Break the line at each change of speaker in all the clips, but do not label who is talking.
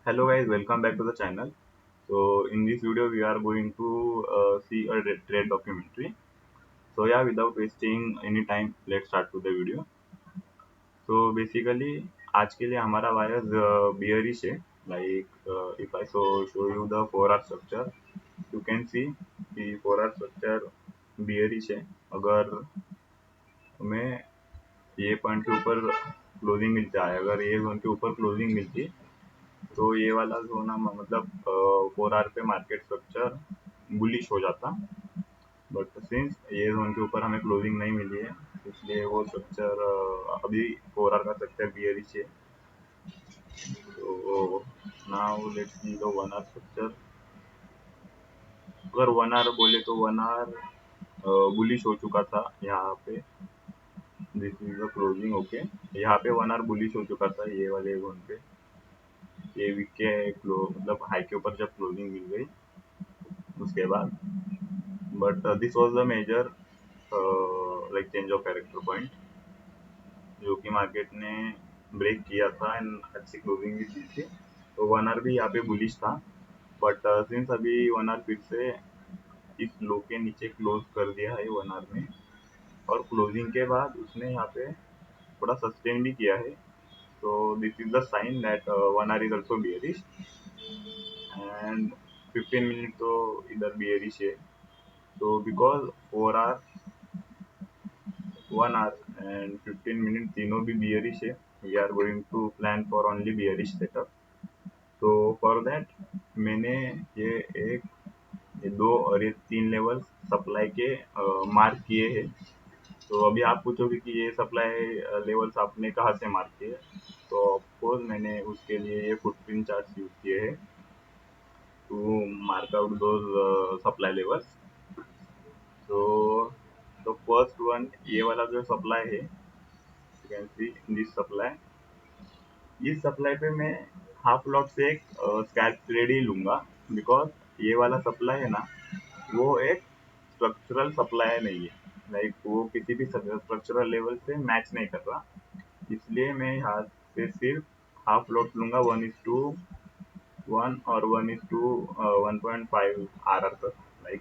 Hello guys, welcome back to the channel. So in this video we are going to see a trade documentary. So yeah, without wasting any time, let's start to the video. So basically आज के लिए हमारा wires bearish है. Like if I show you the 4 hour structure, you can see कि 4 hour structure bearish है. अगर हमें ये पॉइंट के ऊपर क्लोजिंग मिलता है, अगर ये जोन के ऊपर क्लोजिंग मिलती तो ये वाला जोन हम मतलब 4 आवर पे मार्केट स्ट्रक्चर बुलिश हो जाता। बट सिंस ये जोन के ऊपर हमें क्लोजिंग नहीं मिली है, इसलिए वो स्ट्रक्चर अभी 4 आवर का स्ट्रक्चर बियरिश है। तो now let's see the 1 hour structure. अगर 1 आवर बोले तो 1 आवर बुलिश हो चुका था यहाँ पे। This is the closing, okay. यहाँ पे 1 आवर बुलिश हो चुका था ये वाले जोन पे। ये वीक के मतलब हाई के ऊपर जब क्लोजिंग मिल गई उसके बाद, but this was the major like change of character point जो कि मार्केट ने ब्रेक किया था एंड अच्छी क्लोजिंग भी की थी। तो 1 आवर भी यहाँ पे बुलिश था, बट सिंस अभी 1 आवर फिर से इस लो के नीचे क्लोज कर दिया है 1 आवर में, और क्लोजिंग के बाद उसने यहाँ पे थोड़ा सस्टेन भी किया है। तो this is the sign that 1 hour is also bearish and 15 minute तो इधर बियरिश है। तो because 4 hour 1 hour and 15 minute तीनों भी बियरिश है, we are going to plan for only bearish setup. तो फॉर दैट मैंने ये एक, ये दो और ये तीन लेवल सप्लाई के मार्क किए हैं। तो अभी आप पूछोगे कि ये सप्लाई लेवल्स आपने कहाँ से मार्क किए, तो ऑफकोर्स मैंने उसके लिए ये फुटप्रिंट चार्ट यूज किए हैं to mark out those supply levels. तो फर्स्ट वन ये वाला जो सप्लाई है, you can see this supply. इस सप्लाई पे मैं हाफ लॉट से एक स्कैल्प ट्रेड ही लूंगा, बिकॉज ये वाला सप्लाई है ना, वो एक स्ट्रक्चरल सप्लाई नहीं है। लाइक वो किसी भी स्ट्रक्चरल लेवल से मैच नहीं कर रहा, इसलिए मैं यहाँ से सिर्फ हाफ लॉट लूंगा 1:1 और 1:1.5 आर आर तक। Like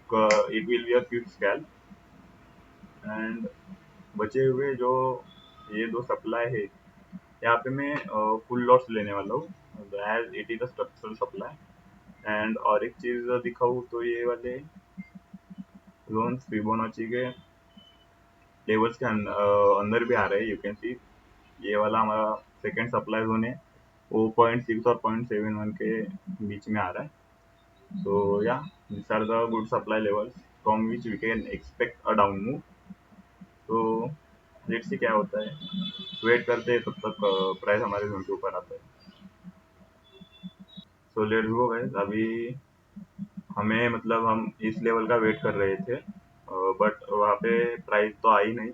it will be a quick scalp and बचे हुए जो ये दो सप्लाई है यहाँ पे मैं फुल लॉट्स लेने वाला हूँ as it is a structural supply. And और एक चीज दिखाऊँ तो ये वाले जोन्स फिबोनाची के लेवल्स के अंदर भी आ रहे हैं, यू कैन सी। ये वाला हमारा सेकंड सप्लाई जोन है, वो 0.6 और 0.71 के बीच में आ रहा है। सो या this are the good supply levels from which we can expect a down move. तो लेट्स सी क्या होता है, वेट करते हैं तब तक प्राइस हमारे जोन के ऊपर आता है। So let's go guys. अभी हमें मतलब हम इस लेवल का वेट कर रहे थे, बट वहाँ पे प्राइस तो आई नहीं।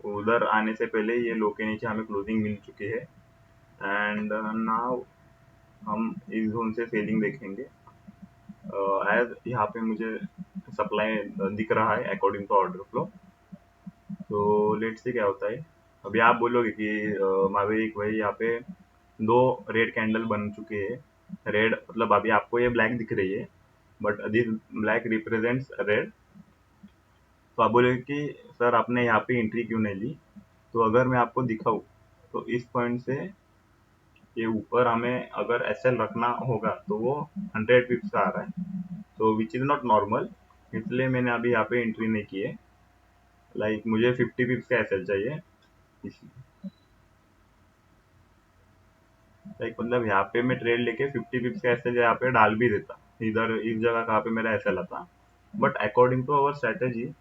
उधर आने से पहले ये लो के नीचे हमें क्लोजिंग मिल चुकी है एंड नाउ हम इस जोन से सेलिंग देखेंगे। एज यहाँ पे मुझे सप्लाई दिख रहा है अकॉर्डिंग टू ऑर्डर फ्लो। तो लेट्स सी क्या होता है। अभी आप बोलोगे कि मावेरिक भाई यहाँ पे दो रेड कैंडल बन चुके हैं। रेड मतलब अभी आपको ये ब्लैक दिख रही है, but this black represents red. तो आप बोलोगे कि सर आपने यहाँ पे एंट्री क्यों नहीं ली। तो अगर मैं आपको दिखाऊं तो इस पॉइंट से ये ऊपर हमें अगर एसएल रखना होगा तो वो 100 पिप्स का आ रहा है, तो विच इज नॉट नॉर्मल। इसलिए मैंने अभी यहाँ पे एंट्री नहीं की है। लाइक मुझे 50 पिप्स का एसएल चाहिए, इसलिए लाइक मतलब यहाँ पे मैं ट्रेड लेके 50 पिप्स का एसएल यहाँ पे डाल भी देता, इधर इस जगह कहाँ पे मेरा एसएल आता। But according to our strategy,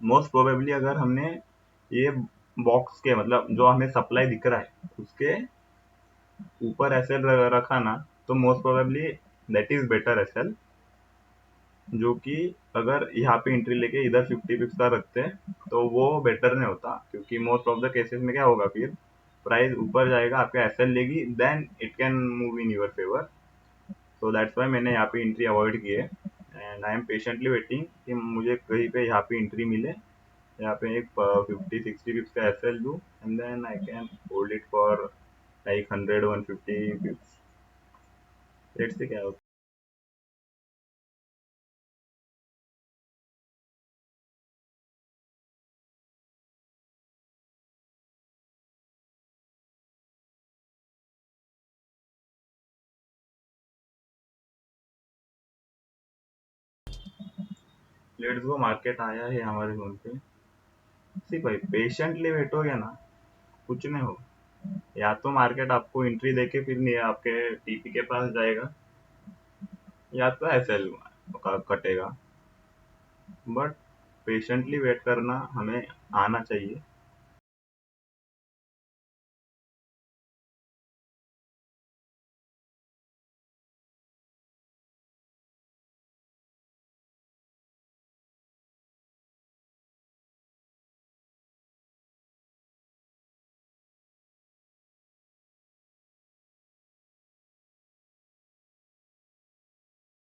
most probably अगर हमने ये बॉक्स के मतलब जो हमें सप्लाई दिख रहा है उसके ऊपर एसएल रखा ना, तो most probably that is better SL. जो कि अगर यहाँ पे एंट्री लेके इधर 50 पिप्स का रखते हैं तो वो बेटर नहीं होता, क्योंकि मोस्ट ऑफ द केसेस में क्या होगा, फिर प्राइस ऊपर जाएगा, आपका एसएल लेगी, then it can move in your favour. So that's why मैंने यहाँ पे एंट्री अवॉइड की है and I am patiently waiting कि मुझे कहीं पे यहाँ पे एंट्री मिले, यहाँ पे एक 50-60 पिप्स का एसएल दूँ and then I can hold it for like 100-150 pips. Let's say क्या होता है। लेट्स गो, मार्केट आया है हमारे जोन पे। सी भाई, पेशेंटली बैठोगे ना, कुछ नहीं हो। या तो मार्केट आपको एंट्री देके फिर नहीं आपके टीपी के पास जाएगा, या तो एसएल का कटेगा। बट पेशेंटली वेट करना हमें आना चाहिए।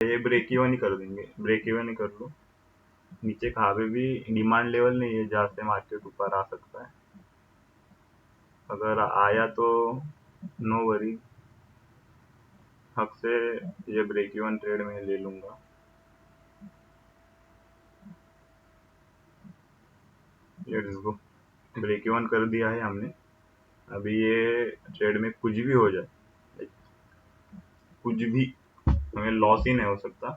ये ब्रेक इवन ही कर देंगे, ब्रेक इवन ही कर लो। नीचे कहाँ पे भी डिमांड लेवल नहीं है जहाँ से मार्केट ऊपर आ सकता है। अगर आया तो नो वरी, हक से ये ब्रेक इवन ट्रेड में ले लूंगा। लेट्स गो, ब्रेक इवन कर दिया है हमने। अभी ये ट्रेड में कुछ भी हो जाए, like, कुछ भी, हमें लॉस ही नहीं हो सकता।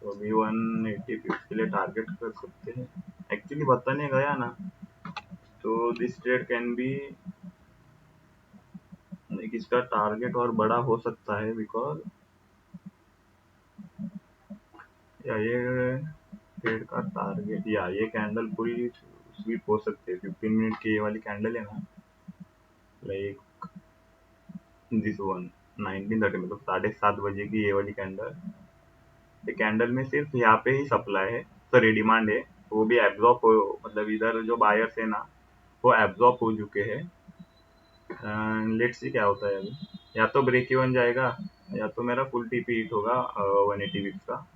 तो अभी 180 पिप्स के लिए टारगेट कर सकते हैं। एक्चुअली बताने गया ना, तो दिस ट्रेड कैन बी, इसका टारगेट और बड़ा हो सकता है, बिकॉज या ये ट्रेड का टारगेट, या ये कैंडल पूरी स्वीप हो सकती है। 15 मिनट की ये वाली कैंडल है ना, लाइक दिस वन 19:30, मतलब 7:30 बजे की ये वाली कैंडल। ये कैंडल में सिर्फ यहाँ पे ही सप्लाई है, सॉरी डिमांड है। वो भी एब्जॉर्ब हो, मतलब इधर जो बायर्स है ना, वो एब्जॉर्ब हो चुके हैं। लेट्स सी क्या होता है अभी। या तो ब्रेक इवन जाएगा, या तो मेरा फुल टीपी हिट होगा 180 बिप्स का।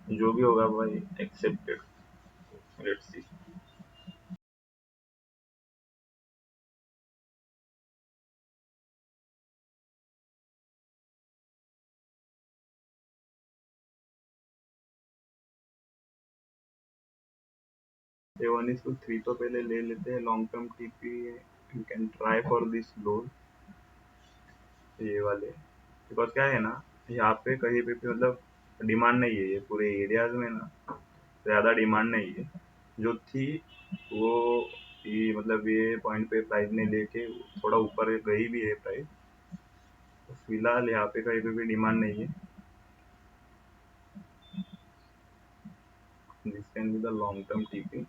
जो भी होगा भाई एक्सेप्टेड। Let's see. 1:3 तो पहले ले लेते हैं long term TP. You can try for this load, ये वाले। बिकॉज क्या है ना, यहाँ पे कहीं पे भी मतलब डिमांड नहीं है, ये पूरे एरियाज में ना ज़्यादा डिमांड नहीं है। जो थी वो, ये मतलब ये पॉइंट पे प्राइस ने लेके थोड़ा ऊपर गई भी है प्राइस। तो फिलहाल यहाँ पे कहीं पे भी डिमांड नहीं है। This can be the long term TP,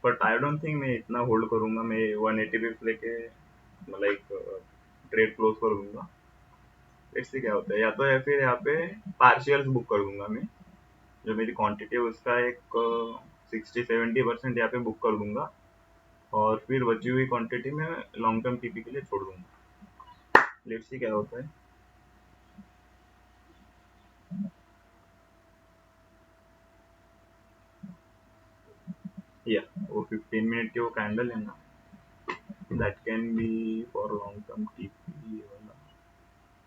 but I don't think मैं इतना होल्ड करूंगा। मैं 180 पिप्स लेके मतलब एक ट्रेड क्लोज कर दूंगा। इससे क्या होता है, या तो या फिर यहाँ पे पार्शियल्स बुक कर दूंगा मैं। जो मेरी क्वांटिटी है उसका एक 60-70% यहाँ पे बुक कर दूंगा, और फिर बची हुई क्वांटिटी में लॉन्ग टर्म टीपी के लिए छोड़ दूंगा। लेट्स सी क्या होता है। या वो 15 मिनट की वो कैंडल है ना, that can be for long term TP वाला।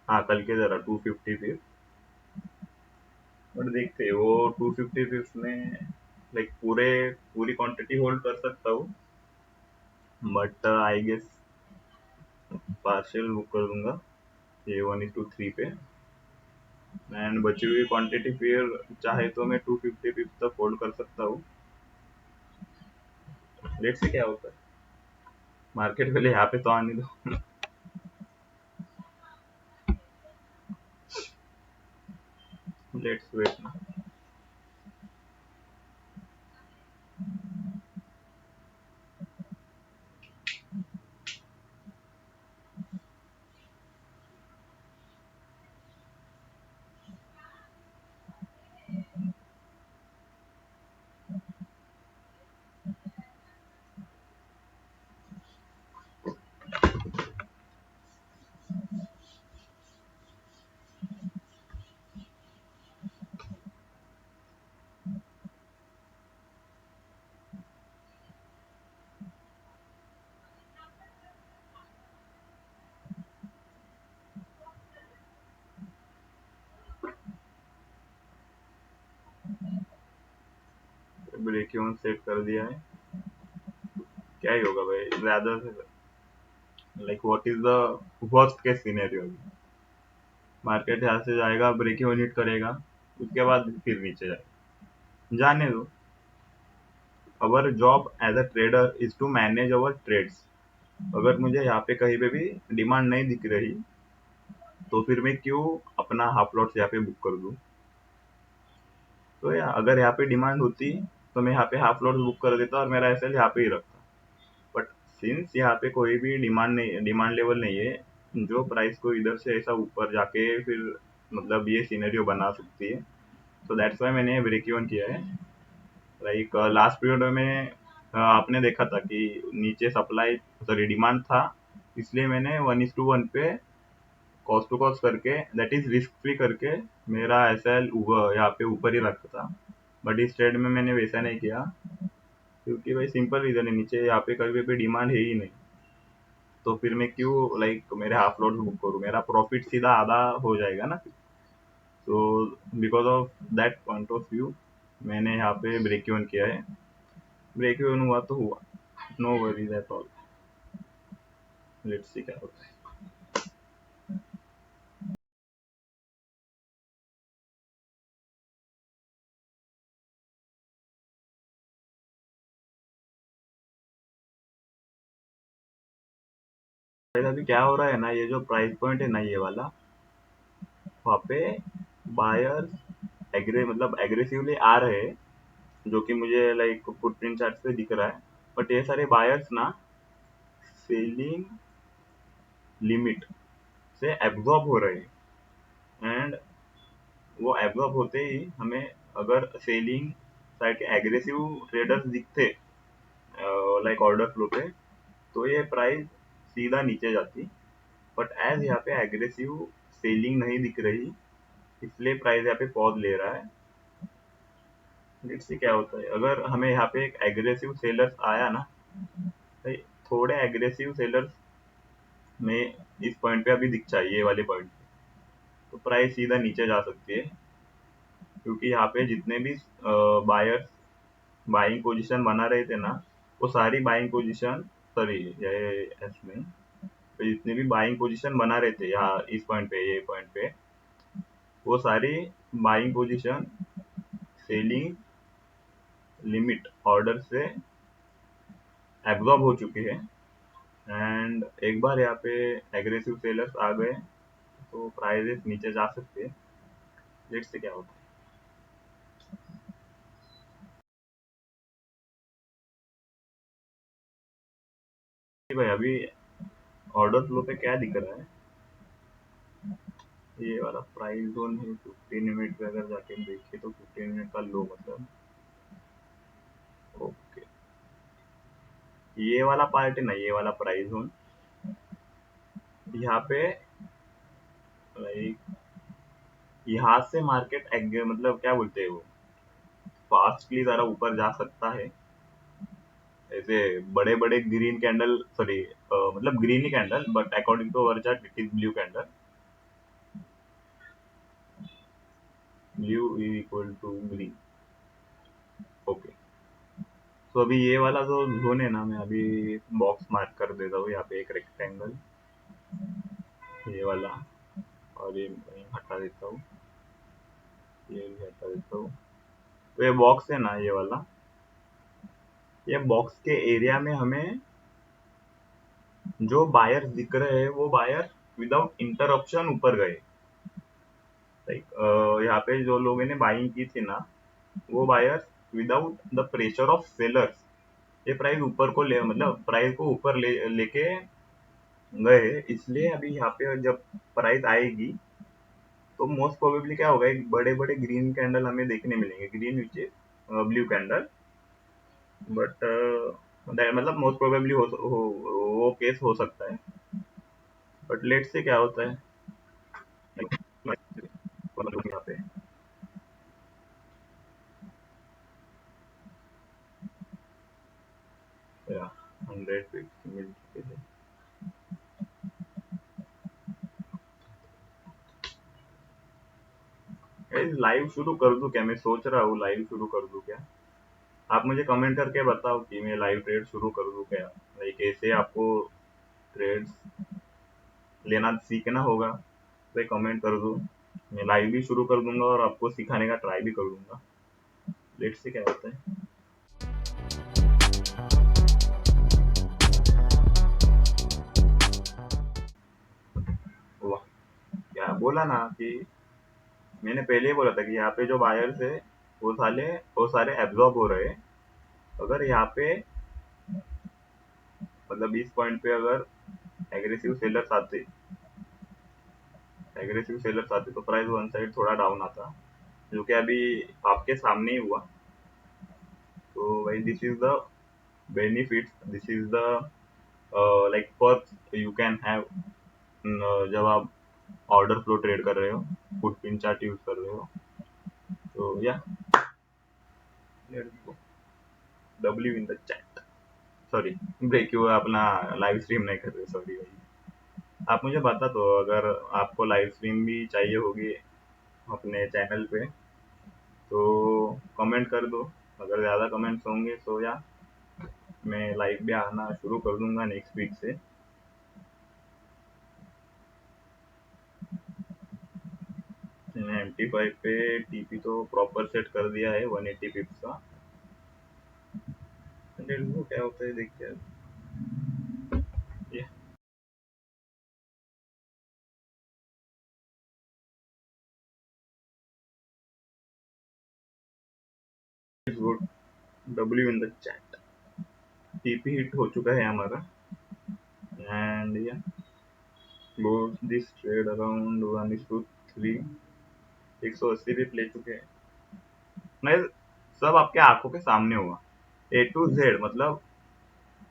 हाँ, कल के जरा 250 फिर। बट देखते हैं वो 250 फिफ्थ में, लाइक पूरी क्वांटिटी होल्ड कर सकता हूँ। But I guess partial book कर दूंगा ये 1:3 पे। एंड बची हुई क्वांटिटी फिर चाहे तो मैं 250 पिप्स तक होल्ड कर सकता हूँ। लेट्स से क्या होता है। मार्केट पहले यहाँ पे तो आने दो। लेट्स वेट ना। ब्रेक इवन सेट कर दिया है। क्या ही होगा भाई, ज्यादा से like what is the worst case scenario. Market यहाँ से जाएगा, ब्रेक इवन हिट करेगा, उसके बाद फिर नीचे जाएगा, जाने दो। Our job as a trader is to manage our trades. अगर मुझे यहाँ पे कहीं पे भी डिमांड नहीं दिख रही, तो फिर मैं क्यों अपना हाफ लॉट्स यहाँ पे बुक कर दूं। तो या अगर यहाँ पे डिमांड होती, तो मैं यहाँ पे हाफ लॉट्स बुक कर देता और मेरा एसएल यहाँ पे ही रखता। बट सिंस यहाँ पे कोई भी डिमांड लेवल नहीं है जो प्राइस को इधर से ऐसा ऊपर जाके फिर मतलब ये सिनेरियो बना सकती है, तो दैट्स वाई मैंने ब्रेक इवन किया है। लाइक लास्ट पीरियड में आपने देखा था कि नीचे सप्लाई सॉरी डिमांड था, इसलिए मैंने 1:1 पे कॉस्ट टू कॉस्ट करके, दैट इज रिस्क फ्री करके, मेरा एसएल यहाँ पे ऊपर ही रखा था। बट इस ट्रेड में मैंने वैसा नहीं किया, क्योंकि भाई सिंपल रीजन है, नीचे यहाँ पे कभी भी डिमांड है ही नहीं, तो फिर मैं क्यों लाइक मेरे हाफ लॉट्स बुक करूँ, मेरा प्रॉफिट सीधा आधा हो जाएगा ना। तो because of that point of view मैंने यहाँ पे ब्रेक इवन किया है। ब्रेक इवन हुआ तो हुआ, no worries at all. Let's see क्या होता है। Guys, अभी क्या हो रहा है ना, ये जो प्राइस पॉइंट है ना ये वाला, वहाँ पे बायर्स मतलब एग्रेसिवली आ रहे हैं, जो कि मुझे लाइक फुटप्रिंट चार्ट पे दिख रहा है। बट ये सारे बायर्स ना सेलिंग लिमिट से एब्जॉर्ब हो रहे हैं, एंड वो एब्जॉर्ब होते ही हमें अगर सेलिंग साइड के एग्रेसिव ट्रेडर्स दिखते लाइक ऑर्डर फ्लो पे, तो ये प्राइस सीधा नीचे जाती। बट एज यहाँ पे एग्रेसिव सेलिंग नहीं दिख रही, इसलिए प्राइस यहाँ पे पॉज ले रहा है। लेट्स सी क्या होता है। अगर हमें यहाँ पे एक एग्रेसिव सेलर्स आया ना, तो थोड़े एग्रेसिव सेलर्स में इस पॉइंट पे अभी दिख चाहिए, ये वाले पॉइंट पे, तो प्राइस सीधा नीचे जा सकती है। क्योंकि यहाँ पे जितने भी बायर्स बाइंग पोजीशन बना रहे थे ना, वो सारी बाइंग पोजीशन, सॉरी ये एस में, तो जितने भी बाइंग पोजीशन बना रहे थे यहाँ इस पॉइंट पे, ये पॉइंट पे, वो सारी buying position selling limit order से एब्जॉर्ब हो चुके हैं। एंड एक बार यहाँ पे एग्रेसिव सेलर्स आ गए, तो प्राइजेस नीचे जा सकते हैं। लेट्स से क्या होता है। भाई अभी ऑर्डर फ्लो पे क्या दिख रहा है, ये वाला प्राइस जोन है 15 मिनट पे, अगर जाके देखे तो 15 मिनट का लो मतलब, ओके ये वाला पार्ट है ना, ये वाला प्राइस जोन, यहाँ पे लाइक यहाँ से मार्केट मतलब क्या बोलते हैं वो, फास्टली जरा ऊपर जा सकता है। ऐसे बड़े बड़े ग्रीन कैंडल, सॉरी मतलब ग्रीन ही candle, but according to our chart it is blue candle, blue is equal to green. Okay, तो अभी ये वाला जो जोन है ना, मैं अभी बॉक्स मार्क कर देता हूँ यहाँ पे एक रेक्टेंगल, ये वाला, और ये मैं हटा देता हूँ, ये भी हटा देता हूँ। तो ये बॉक्स है ना ये वाला, ये बॉक्स के एरिया में हमें जो बायर्स दिख रहे हैं, वो बायर विदाउट इंटरप्शन ऊपर गए। लाइक यहाँ पे जो लोगों ने बाइंग की थी ना, वो buyers without the pressure of sellers ये प्राइस ऊपर को ले, मतलब प्राइस को ऊपर लेके गए। इसलिए अभी यहाँ पे जब प्राइस आएगी, तो मोस्ट प्रोबेबली क्या होगा, एक बड़े बड़े ग्रीन कैंडल हमें देखने मिलेंगे, green which is blue candle. But मतलब मोस्ट प्रोबेबली वो केस हो सकता है। बट लेट्स से क्या होता है यहाँ पे। या 100 मिल चुके थे। लाइव शुरू कर दूं क्या? मैं सोच रहा हूँ लाइव शुरू कर दूं क्या? आप मुझे कमेंट करके बताओ कि मैं लाइव ट्रेड शुरू कर दूं क्या? लाइक ऐसे आपको ट्रेड्स लेना सीखना होगा तो कमेंट कर दो। मैं लाइव भी शुरू कर दूंगा और आपको सिखाने का ट्राई भी कर दूंगा। लेट्स सी क्या होता है। वाह, क्या बोला ना कि मैंने पहले ही बोला था कि यहाँ पे जो बायर्स है वो सारे एब्जॉर्ब हो रहे हैं। अगर यहाँ पे मतलब इस पॉइंट पे अगर एग्रेसिव सेलर्स आते तो प्राइस वन साइड थोड़ा डाउन आता, जो कि अभी आपके सामने ही हुआ। तो भाई this is the benefit, this is the like perk you can have जब आप ऑर्डर फ्लो ट्रेड कर रहे हो, फुटपिन चार्ट यूज कर रहे हो। तो या let's go W in the chat. Sorry, break हुआ, अपना लाइव स्ट्रीम नहीं कर रहे, सॉरी भाई। आप मुझे बता दो अगर आपको लाइव स्ट्रीम भी चाहिए होगी अपने चैनल पे, तो कमेंट कर दो। अगर ज़्यादा कमेंट्स होंगे तो या मैं लाइव भी आना शुरू कर दूंगा नेक्स्ट वीक से। मैंने MT5 पे टीपी तो प्रॉपर सेट कर दिया है 180 पिप्स का। लेट्स गो क्या होता है देखते हैं। ये good, W in the chat. TP hit हो चुका है हमारा एंड या गोज दिस ट्रेड अराउंड 1:3। 180 भी ले चुके हैं। मैं सब आपके आंखों के सामने हुआ A to Z, मतलब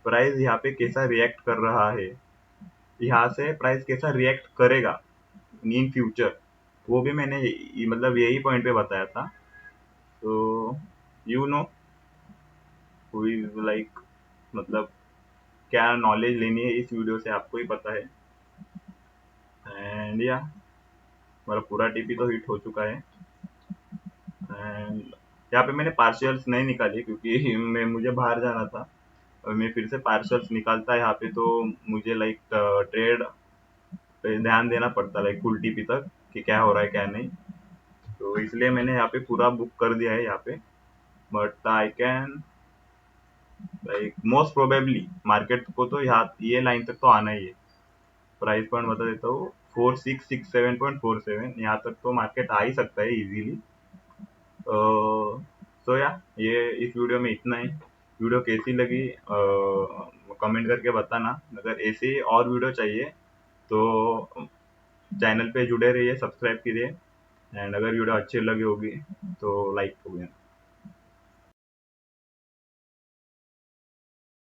प्राइस यहाँ पे कैसा रिएक्ट कर रहा है, यहाँ से प्राइस कैसा रिएक्ट करेगा इन फ्यूचर, वो भी मैंने मतलब यही पॉइंट पे बताया था। तो you know who is like, मतलब क्या नॉलेज लेनी है इस वीडियो से आपको ही पता है। एंड या मेरा पूरा टीपी तो हिट हो चुका है एंड यहाँ पे मैंने पार्शियल्स नहीं निकाली क्योंकि मैं मुझे बाहर जाना था। और मैं फिर से पार्शियल्स निकालता यहाँ पे तो मुझे लाइक ट्रेड पे ध्यान देना पड़ता लाइक फुल टीपी तक कि क्या हो रहा है क्या नहीं। तो इसलिए मैंने यहाँ पे पूरा बुक कर दिया है यहाँ पे। But I can like most probably market को तो यहाँ ये लाइन तक तो आना ही है। प्राइस पॉइंट बता देता हूँ, 4667.47, यहाँ तक तो मार्केट आ ही सकता है इजीली। सो या ये इस वीडियो में इतना ही। वीडियो कैसी लगी कमेंट करके बताना। अगर ऐसे और वीडियो चाहिए तो चैनल पे जुड़े रहिए, सब्सक्राइब कीजिए एंड अगर वीडियो अच्छी लगी होगी तो लाइक करिए।